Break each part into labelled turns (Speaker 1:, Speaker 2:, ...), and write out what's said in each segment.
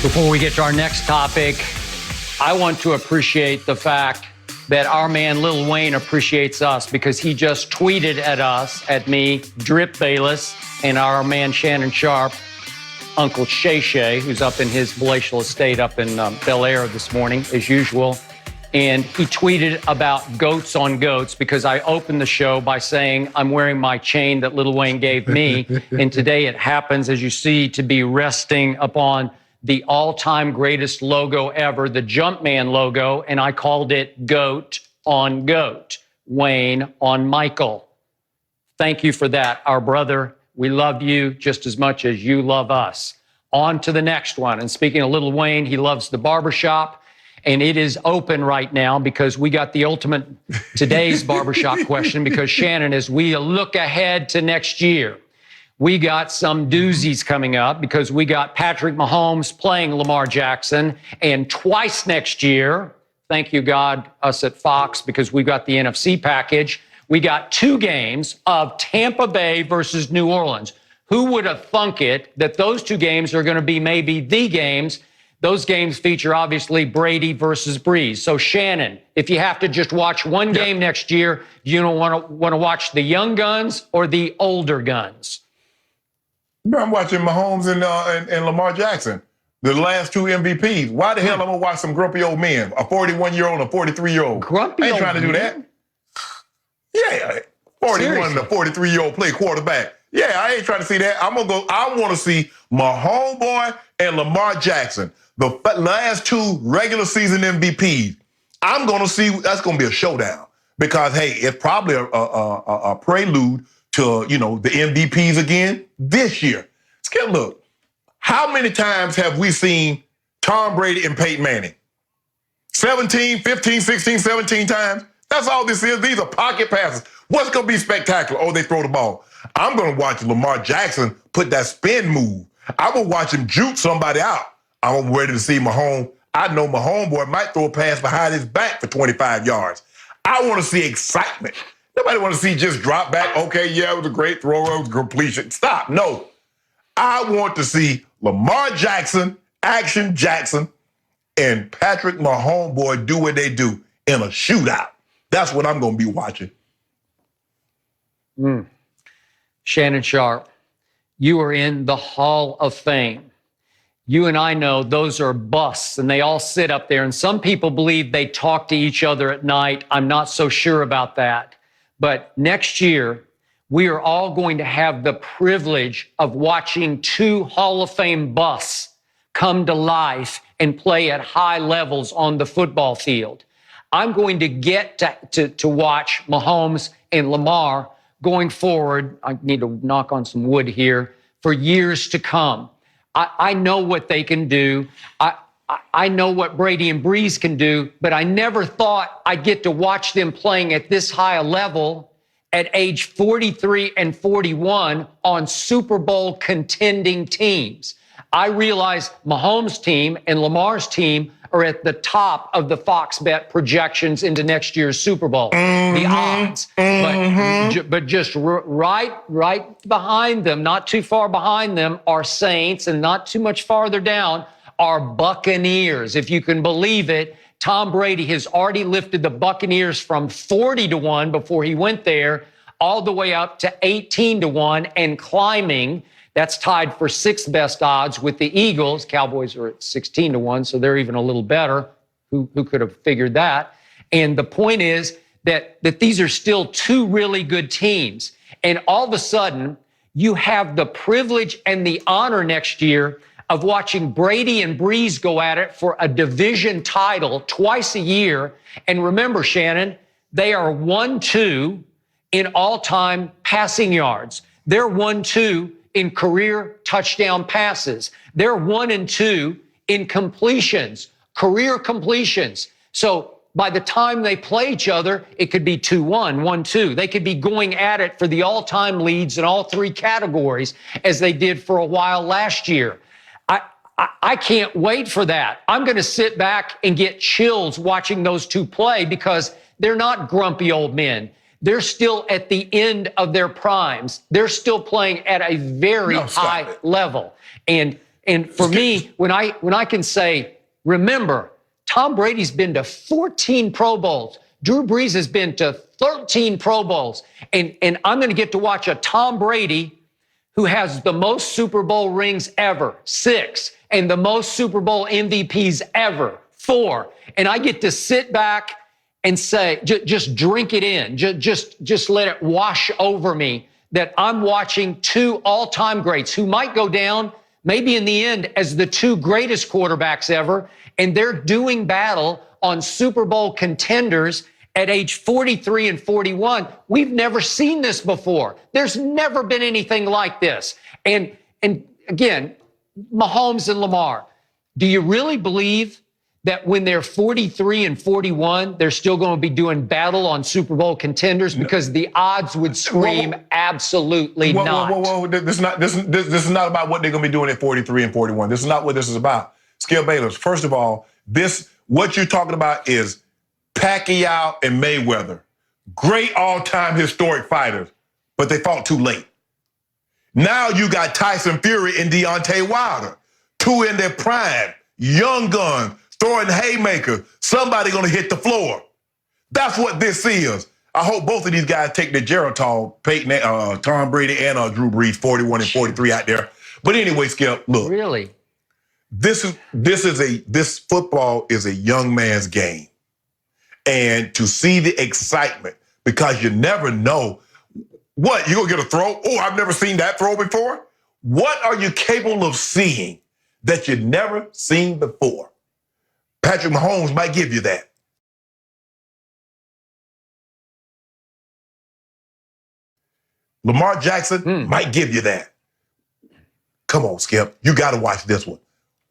Speaker 1: Before we get to our next topic, I want to appreciate the fact that our man Lil Wayne appreciates us because he just tweeted at us, at me, Drip Bayless, and our man Shannon Sharp, Uncle Shay Shay, who's up in his palatial estate up in Bel Air this morning, as usual. And he tweeted about goats on goats because I opened the show by saying I'm wearing my chain that Lil Wayne gave me. And today it happens, as you see, to be resting upon the all-time greatest logo ever, the Jumpman logo, and I called it Goat on Goat, Wayne on Michael. Thank you for that, our brother. We love you just as much as you love us. On to the next one. And speaking of Lil Wayne, he loves the barbershop, and it is open right now because we got the ultimate today's barbershop question because, Shannon, as we look ahead to next year, we got some doozies coming up because we got Patrick Mahomes playing Lamar Jackson, and twice next year, thank you, God, us at Fox, because we got the NFC package. We got 2 games of Tampa Bay versus New Orleans. Who would have thunk it that those 2 games are going to be maybe the games? Those games feature, obviously, Brady versus Breeze. So, Shannon, if you have to just watch one game next year, you don't want to watch the young guns or the older guns?
Speaker 2: I'm watching Mahomes and Lamar Jackson, the last 2 MVPs. Why the hell am I going to watch some grumpy old men, a 41-year-old and a 43-year-old?
Speaker 1: Grumpy
Speaker 2: I ain't
Speaker 1: old
Speaker 2: trying to do that. Yeah, 41
Speaker 1: Seriously?
Speaker 2: and a 43-year-old play quarterback. Yeah, I ain't trying to see that. I want to see my homeboy and Lamar Jackson, the last 2 regular season MVPs. I'm going to see, that's going to be a showdown because, hey, it's probably a prelude to, the MVPs again this year. Skip, look, how many times have we seen Tom Brady and Peyton Manning? 17, 15, 16, 17 times? That's all this is. These are pocket passes. What's going to be spectacular? Oh, they throw the ball. I'm going to watch Lamar Jackson put that spin move. I'm going to watch him juke somebody out. I'm ready to see Mahomes. I know my homeboy might throw a pass behind his back for 25 yards. I want to see excitement. Nobody want to see just drop back. Okay, yeah, it was a great throw, it was a completion. Stop. No. I want to see Lamar Jackson, Action Jackson, and Patrick, my homeboy, do what they do in a shootout. That's what I'm going to be watching.
Speaker 1: Shannon Sharp, you are in the Hall of Fame. You and I know those are busts, and they all sit up there. And some people believe they talk to each other at night. I'm not so sure about that. But next year, we are all going to have the privilege of watching 2 Hall of Fame busts come to life and play at high levels on the football field. I'm going to get to watch Mahomes and Lamar going forward. I need to knock on some wood here for years to come. I know what they can do. I know what Brady and Breeze can do, but I never thought I'd get to watch them playing at this high a level at age 43 and 41 on Super Bowl contending teams. I realize Mahomes' team and Lamar's team are at the top of the Fox Bet projections into next year's Super Bowl, the odds. But just right behind them, not too far behind them, are Saints, and not too much farther down are Buccaneers. If you can believe it, Tom Brady has already lifted the Buccaneers from 40-1 before he went there, all the way up to 18-1 and climbing. That's tied for 6th best odds with the Eagles. Cowboys are at 16-1, so they're even a little better. Who could have figured that? And the point is that these are still 2 really good teams. And all of a sudden, you have the privilege and the honor next year of watching Brady and Breeze go at it for a division title twice a year. And remember, Shannon, they are 1-2 in all-time passing yards. They're 1-2 in career touchdown passes. They're 1-2 in completions, career completions. So by the time they play each other, it could be 2-1, 1-2. They could be going at it for the all-time leads in all 3 categories as they did for a while last year. I can't wait for that. I'm going to sit back and get chills watching those 2 play because they're not grumpy old men. They're still at the end of their primes. They're still playing at a very high level. And And for me, when I can say, remember, Tom Brady's been to 14 Pro Bowls. Drew Brees has been to 13 Pro Bowls. And I'm going to get to watch a Tom Brady who has the most Super Bowl rings ever, 6, and the most Super Bowl MVPs ever, 4. And I get to sit back and say, just drink it in, just let it wash over me that I'm watching 2 all-time greats who might go down maybe in the end as the 2 greatest quarterbacks ever, and they're doing battle on Super Bowl contenders at age 43 and 41. We've never seen this before. There's never been anything like this. And again, Mahomes and Lamar, do you really believe that when they're 43 and 41, they're still going to be doing battle on Super Bowl contenders? Because the odds would scream absolutely not.
Speaker 2: Whoa. This is not about what they're going to be doing at 43 and 41. This is not what this is about. Skip Bayless, first of all, what you're talking about is Pacquiao and Mayweather. Great all-time historic fighters, but they fought too late. Now you got Tyson Fury and Deontay Wilder, 2 in their prime, young guns, throwing haymakers. Somebody gonna hit the floor. That's what this is. I hope both of these guys take the Geritol, Peyton, Tom Brady and Drew Brees, 41 and 43 out there. But anyway, Skip, look.
Speaker 1: Really?
Speaker 2: This football is a young man's game. And to see the excitement, because you never know what, you're gonna get a throw? Oh, I've never seen that throw before. What are you capable of seeing that you've never seen before? Patrick Mahomes might give you that. Lamar Jackson might give you that. Come on, Skip. You got to watch this one.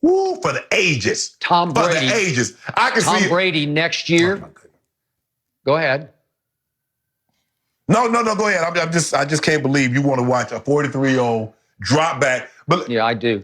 Speaker 2: Woo, for the ages.
Speaker 1: Tom Brady.
Speaker 2: For the ages. I can see
Speaker 1: Tom Brady next year. Go ahead.
Speaker 2: No, go ahead. I just can't believe you want to watch a 43-year-old drop back. But
Speaker 1: yeah, I do.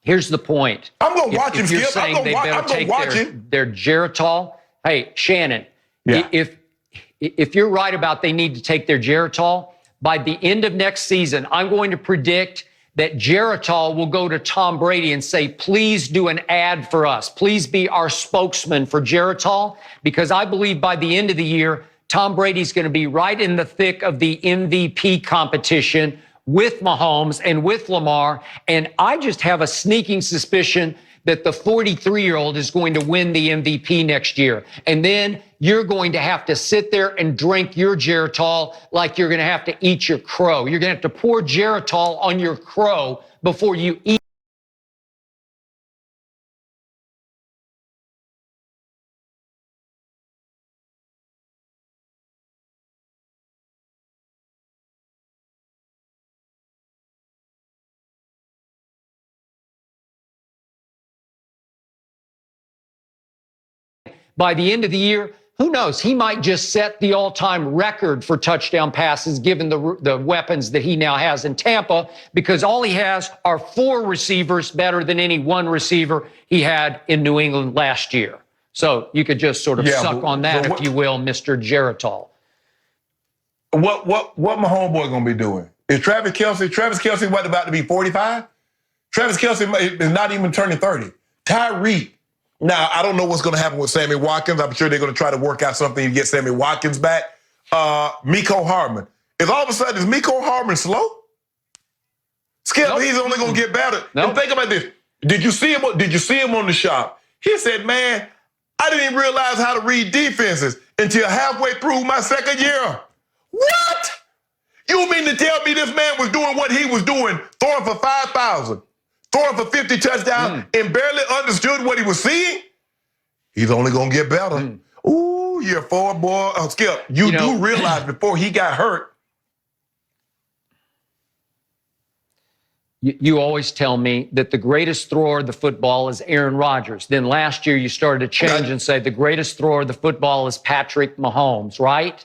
Speaker 1: Here's the point.
Speaker 2: I'm going to watch him,
Speaker 1: if you're
Speaker 2: Skip.
Speaker 1: saying
Speaker 2: I'm going to watch him.
Speaker 1: Their Geritol. Hey, Shannon, if you're right about they need to take their Geritol, by the end of next season, I'm going to predict that Geritol will go to Tom Brady and say, please do an ad for us. Please be our spokesman for Geritol, because I believe by the end of the year, Tom Brady's going to be right in the thick of the MVP competition with Mahomes and with Lamar. And I just have a sneaking suspicion that the 43-year-old is going to win the MVP next year. And then you're going to have to sit there and drink your Geritol like you're going to have to eat your crow. You're going to have to pour Geritol on your crow before you eat. By the end of the year, who knows? He might just set the all-time record for touchdown passes, given the weapons that he now has in Tampa, because all he has are 4 receivers better than any one receiver he had in New England last year. So you could just sort of suck on that, if you will, Mr. Geritol.
Speaker 2: What my homeboy gonna be doing? Is Travis Kelce about to be 45? Travis Kelce is not even turning 30. Tyreek. Now, I don't know what's going to happen with Sammy Watkins. I'm sure they're going to try to work out something to get Sammy Watkins back. Mecole Hardman. Is Mecole Hardman slow? Skip, nope. He's only going to get better. Nope. And think about this. Did you see him on the shop? He said, man, I didn't even realize how to read defenses until halfway through my second year. What? You mean to tell me this man was doing what he was doing, throwing for 5,000? Throwing for 50 touchdowns and barely understood what he was seeing? He's only going to get better. Ooh, year 4, boy. Skip, you do realize before he got hurt.
Speaker 1: You always tell me that the greatest thrower of the football is Aaron Rodgers. Then last year you started to change and say the greatest thrower of the football is Patrick Mahomes, right?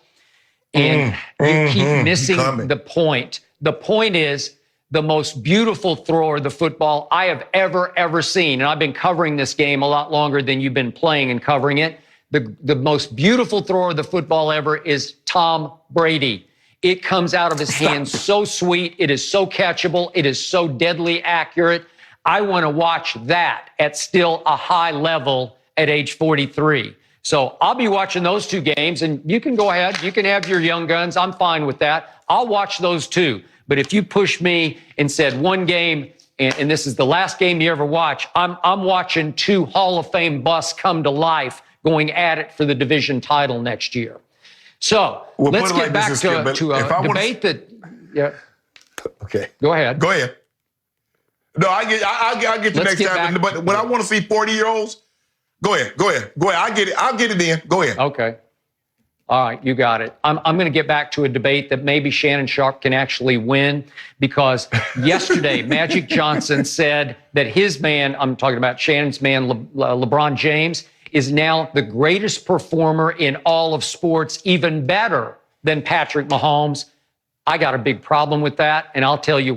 Speaker 1: And you keep missing the point. The point is, the most beautiful thrower of the football I have ever seen. And I've been covering this game a lot longer than you've been playing and covering it. The most beautiful thrower of the football ever is Tom Brady. It comes out of his hands so sweet. It is so catchable. It is so deadly accurate. I want to watch that at still a high level at age 43. So I'll be watching those two games, and you can go ahead. You can have your young guns. I'm fine with that. I'll watch those too. But if you push me and said one game, and this is the last game you ever watch, I'm watching two Hall of Fame busts come to life going at it for the division title next year. So let's get back to a debate that. Yeah.
Speaker 2: Okay.
Speaker 1: Go ahead.
Speaker 2: Go ahead. No, I'll get you next time. But when I want to see 40-year-olds, go ahead. I'll get it in. Go ahead.
Speaker 1: Okay. All right, you got it. I'm going to get back to a debate that maybe Shannon Sharp can actually win, because yesterday Magic Johnson said that his man, I'm talking about Shannon's man, LeBron James, is now the greatest performer in all of sports, even better than Patrick Mahomes. I got a big problem with that, and I'll tell you